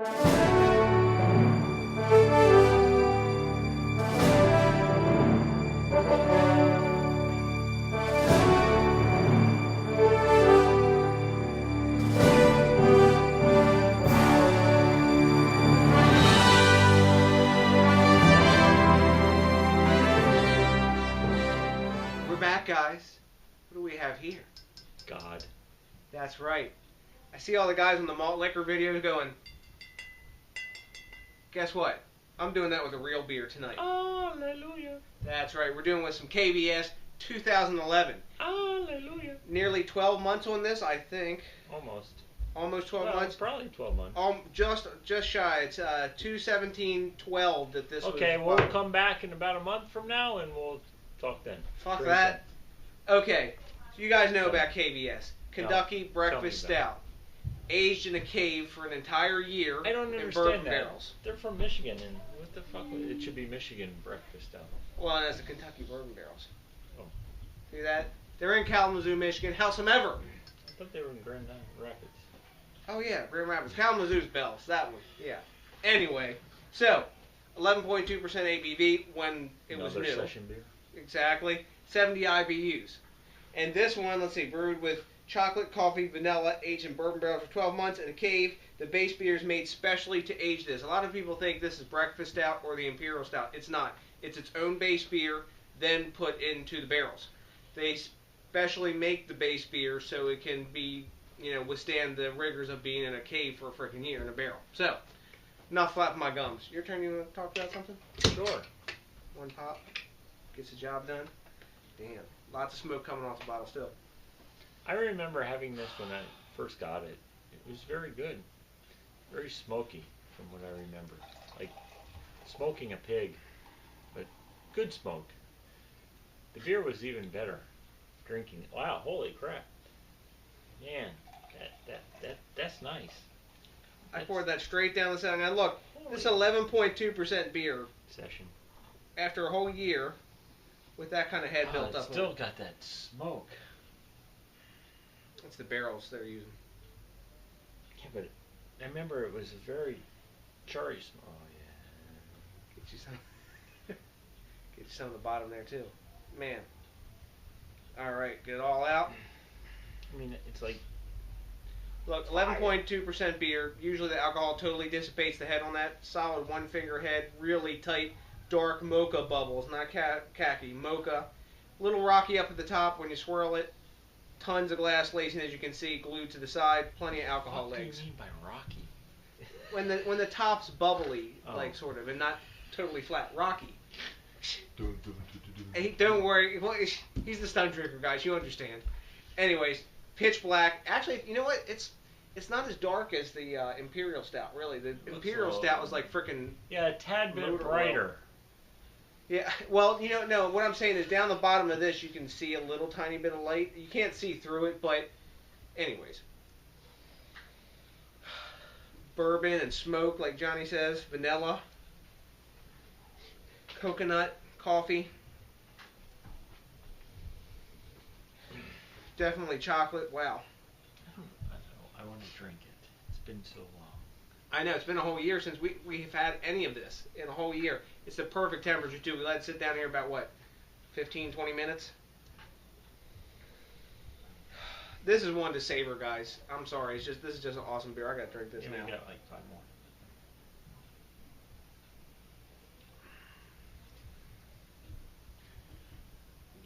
Guys, what do we have here? God. That's right. I see all the guys on the malt liquor videos going, guess what? I'm doing that with a real beer tonight. Hallelujah. That's right. We're doing with some KBS 2011. Hallelujah. Nearly 12 months on this, I think. Almost 12 months? Probably 12 months. Just shy. It's 2/17/12 that this was. Okay, we'll come back in about a month from now and we'll talk then. Fuck that. Okay, so you guys know about KBS, Kentucky Breakfast Stout, aged in a cave for an entire year. I don't understand in bourbon that. barrels. They're from Michigan, and what the fuck? It should be Michigan Breakfast Stout. Well, that's the Kentucky bourbon barrels. Oh. See that? They're in Kalamazoo, Michigan. Howsomever. I thought they were in Grand Rapids. Oh yeah, Grand Rapids. Kalamazoo's Bells. That one. Yeah. Anyway, so 11.2% ABV when it was new. Another session beer. Exactly. 70 IBUs. And this one, let's see, brewed with chocolate, coffee, vanilla, aged in bourbon barrels for 12 months in a cave. The base beer is made specially to age this. A lot of people think this is breakfast stout or the Imperial Stout. It's not. It's its own base beer, then put into the barrels. They specially make the base beer so it can be, withstand the rigors of being in a cave for a freaking year in a barrel. So, enough flapping my gums. Your turn, you want to talk about something? Sure. One pop. Gets the job done. Damn. Lots of smoke coming off the bottle still. I remember having this when I first got it. It was very good. Very smoky from what I remember. Like smoking a pig, but good smoke. The beer was even better drinking. Wow, holy crap. Man, that's nice. I poured that straight down the side. Now look, this 11.2% beer. Session. After a whole year, with that kind of head built up. Still got that smoke. That's the barrels they're using. Yeah, but I remember it was a very charry smoke. Oh yeah. Get you some. Get you some of the bottom there too. Man. All right, get it all out. I mean, it's like. Look, 11.2% beer. Usually the alcohol totally dissipates the head on that. Solid one finger head, really tight. Dark mocha bubbles, not khaki, mocha. Little rocky up at the top when you swirl it. Tons of glass lacing, as you can see, glued to the side. Plenty of alcohol legs. What do you mean by rocky? When the top's bubbly, like sort of, and not totally flat, rocky. Hey, don't worry, he's the stunt drinker, guys. You understand. Anyways, pitch black. Actually, you know what? It's not as dark as the Imperial Stout, really. The Imperial Stout was like freaking. Yeah, a tad bit brighter. Yeah, well, no, what I'm saying is down the bottom of this, you can see a little tiny bit of light. You can't see through it, but anyways. Bourbon and smoke, like Johnny says. Vanilla. Coconut. Coffee. Definitely chocolate. Wow. I want to drink it. It's been so long. I know, it's been a whole year since we've had any of this. In a whole year. It's the perfect temperature, too. We let it sit down here about, 15, 20 minutes? This is one to savor, guys. I'm sorry. This is just an awesome beer. I got to drink this now. We got like 5 more.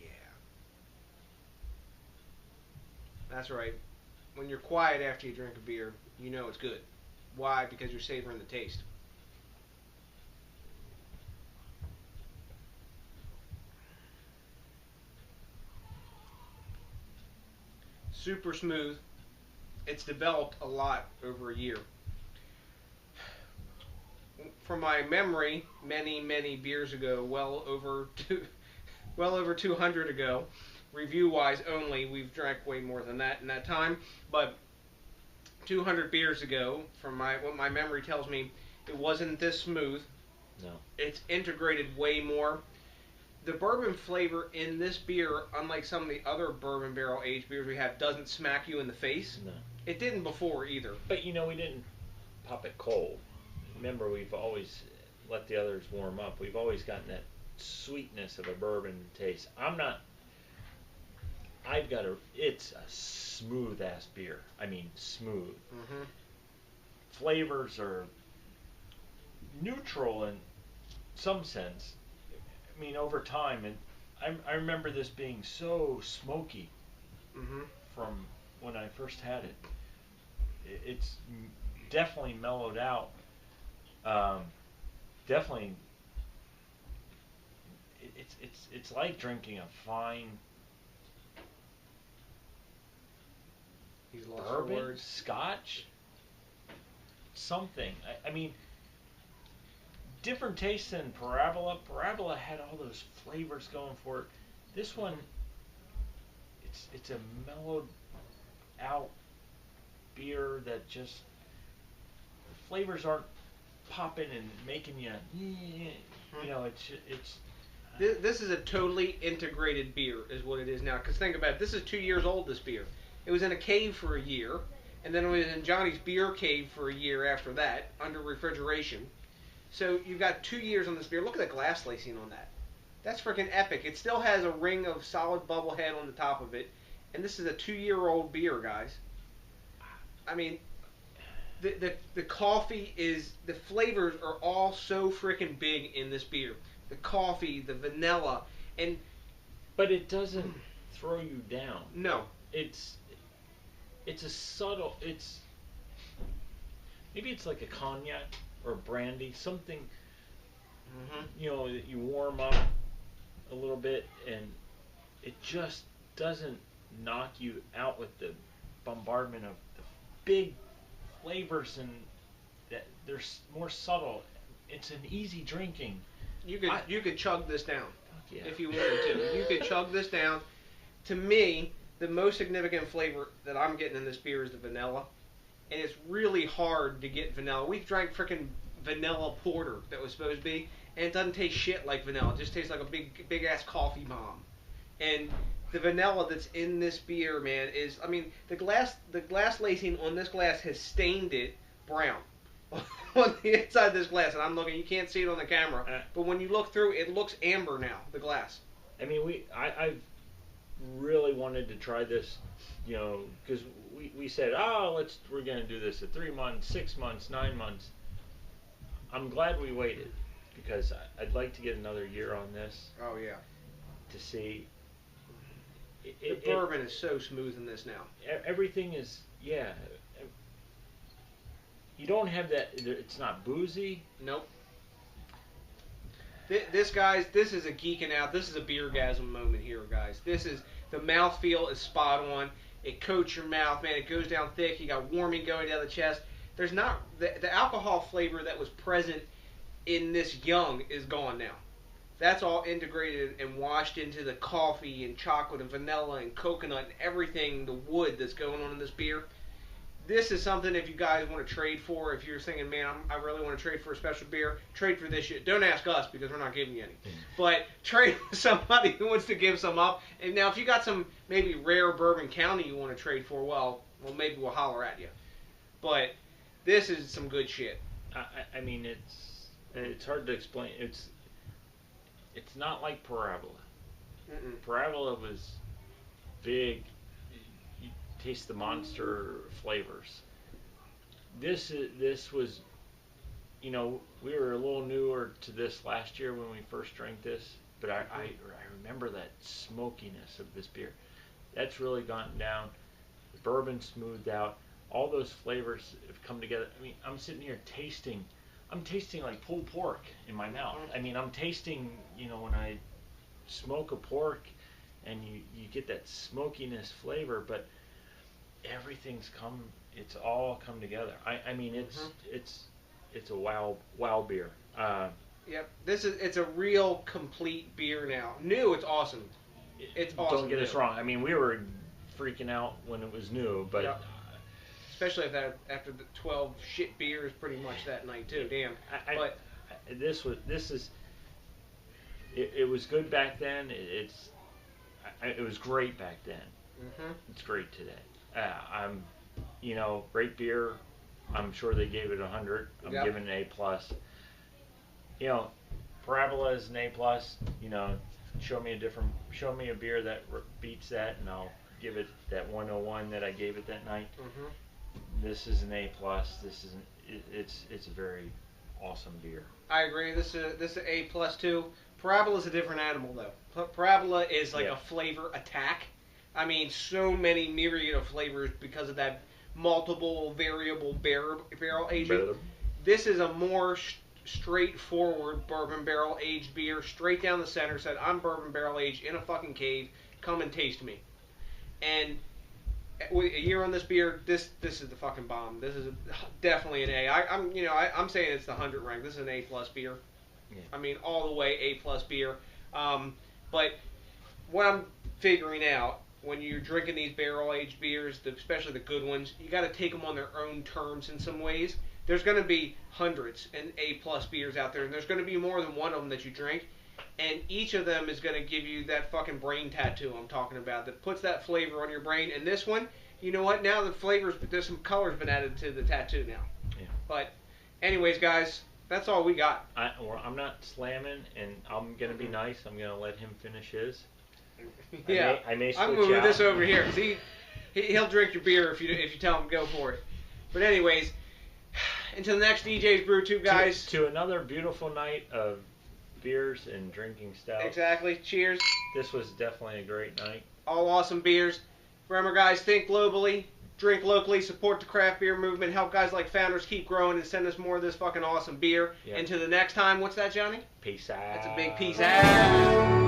Yeah. That's right. When you're quiet after you drink a beer, you know it's good. Why? Because you're savoring the taste. Super smooth. It's developed a lot over a year. From my memory, many beers ago, well over 200 ago, review-wise only, we've drank way more than that in that time, but 200 beers ago, from what my memory tells me, it wasn't this smooth. No. It's integrated way more. The bourbon flavor in this beer, unlike some of the other bourbon barrel aged beers we have, doesn't smack you in the face. No. It didn't before either. But we didn't pop it cold. Remember, we've always let the others warm up. We've always gotten that sweetness of a bourbon taste. It's a smooth ass beer. I mean, smooth. Mm-hmm. Flavors are neutral in some sense. I mean, over time, and I remember this being so smoky Mm-hmm. from when I first had it. It's definitely mellowed out. Definitely, it's like drinking a fine He's lost bourbon, for words. scotch, something. I mean, different taste than Parabola. Parabola had all those flavors going for it. This one, it's a mellowed out beer that just the flavors aren't popping and making you, you know, it's. This is a totally integrated beer, is what it is now. Because think about it, this is 2 years old. This beer. It was in a cave for a year, and then it was in Johnny's beer cave for a year after that, under refrigeration. So you've got 2 years on this beer. Look at the glass lacing on that. That's freaking epic. It still has a ring of solid bubble head on the top of it, and this is a 2-year-old beer, guys. I mean, the coffee is, the flavors are all so freaking big in this beer. The coffee, the vanilla, and but it doesn't throw you down. No. It's a subtle. Maybe it's like a cognac or brandy, something. You know, that you warm up a little bit, and it just doesn't knock you out with the bombardment of the big flavors, and that they're more subtle. It's an easy drinking. You could chug this down if you wanted Yeah. to. You could chug this down. To me, the most significant flavor that I'm getting in this beer is the vanilla, and it's really hard to get vanilla. We've drank freaking vanilla porter that was supposed to be, and it doesn't taste shit like vanilla. It just tastes like a big ass coffee bomb. And the vanilla that's in this beer, man, is, I mean, the glass lacing on this glass has stained it brown on the inside of this glass, and I'm looking. You can't see it on the camera, but when you look through, it looks amber now. The glass. I mean, I've really wanted to try this, you know, because we said, we're gonna do this at 3 months, 6 months, 9 months. I'm glad we waited, because I'd like to get another year on this. Oh yeah. To see. The bourbon is so smooth in this now. Everything is, yeah. You don't have that. It's not boozy. Nope. This, guys, this is a geeking out. This is a beergasm moment here, guys. This is, the mouthfeel is spot on. It coats your mouth, man. It goes down thick. You got warming going down the chest. There's not, the alcohol flavor that was present in this young is gone now. That's all integrated and washed into the coffee and chocolate and vanilla and coconut and everything, the wood that's going on in this beer. This is something, if you guys want to trade for, if you're thinking, man, I really want to trade for a special beer, trade for this shit. Don't ask us, because we're not giving you any. But trade with somebody who wants to give some up. And now, if you got some maybe rare Bourbon County you want to trade for, well, maybe we'll holler at you. But this is some good shit. I mean, it's hard to explain. It's not like Parabola. Parabola was big. You taste the monster flavors. This was, you know, we were a little newer to this last year when we first drank this, but I remember that smokiness of this beer. That's really gotten down. The bourbon smoothed out. All those flavors have come together. I mean, I'm sitting here tasting. I'm tasting like pulled pork in my mouth. I mean, I'm tasting, you know, when I smoke a pork and you get that smokiness flavor, but everything's it's all come together. I mean, it's a wow beer. Yep, it's a real complete beer now. New, it's awesome. It's awesome. Don't get us wrong. I mean, we were freaking out when it was new, but. Yep. Especially after the 12 shit beers pretty much that night too. Damn. It was good back then. It was great back then. It's great today. You know, great beer. I'm sure they gave it 100. I'm Yep. giving it an A+. You know, Parabola is an A+. You know, show me a beer that beats that, and I'll give it that 101 that I gave it that night. This is an A+. This is it's a very awesome beer. I agree. This is A+ too. Parabola is a different animal though. Parabola is like a flavor attack. I mean, so many myriad of flavors because of that multiple variable barrel aging. This is a more straightforward bourbon barrel aged beer, straight down the center. Said, I'm bourbon barrel aged in a fucking cave. Come and taste me. And with a year on this beer, this is the fucking bomb. This is definitely an A. I'm saying it's the 100 rank. This is an A+ beer. Yeah. I mean, all the way A+ beer. But what I'm figuring out, when you're drinking these barrel-aged beers, especially the good ones, you got to take them on their own terms in some ways. There's going to be hundreds and A+ beers out there, and there's going to be more than one of them that you drink, and each of them is going to give you that fucking brain tattoo I'm talking about that puts that flavor on your brain. And this one, you know what? Now the flavors, there's some color's been added to the tattoo now. Yeah. But anyways, guys, that's all we got. I'm not slamming, and I'm going to be nice. I'm going to let him finish his. Yeah, I may switch I'm moving out. this over here because he'll drink your beer if you tell him to go for it. But anyways, until the next DJs BrewTube, guys. To another beautiful night of beers and drinking stouts. Exactly. Cheers. This was definitely a great night. All awesome beers. Remember, guys, think globally, drink locally, support the craft beer movement, help guys like Founders keep growing, and send us more of this fucking awesome beer. Yep. Until the next time, what's that, Johnny? Peace out. That's a big peace out.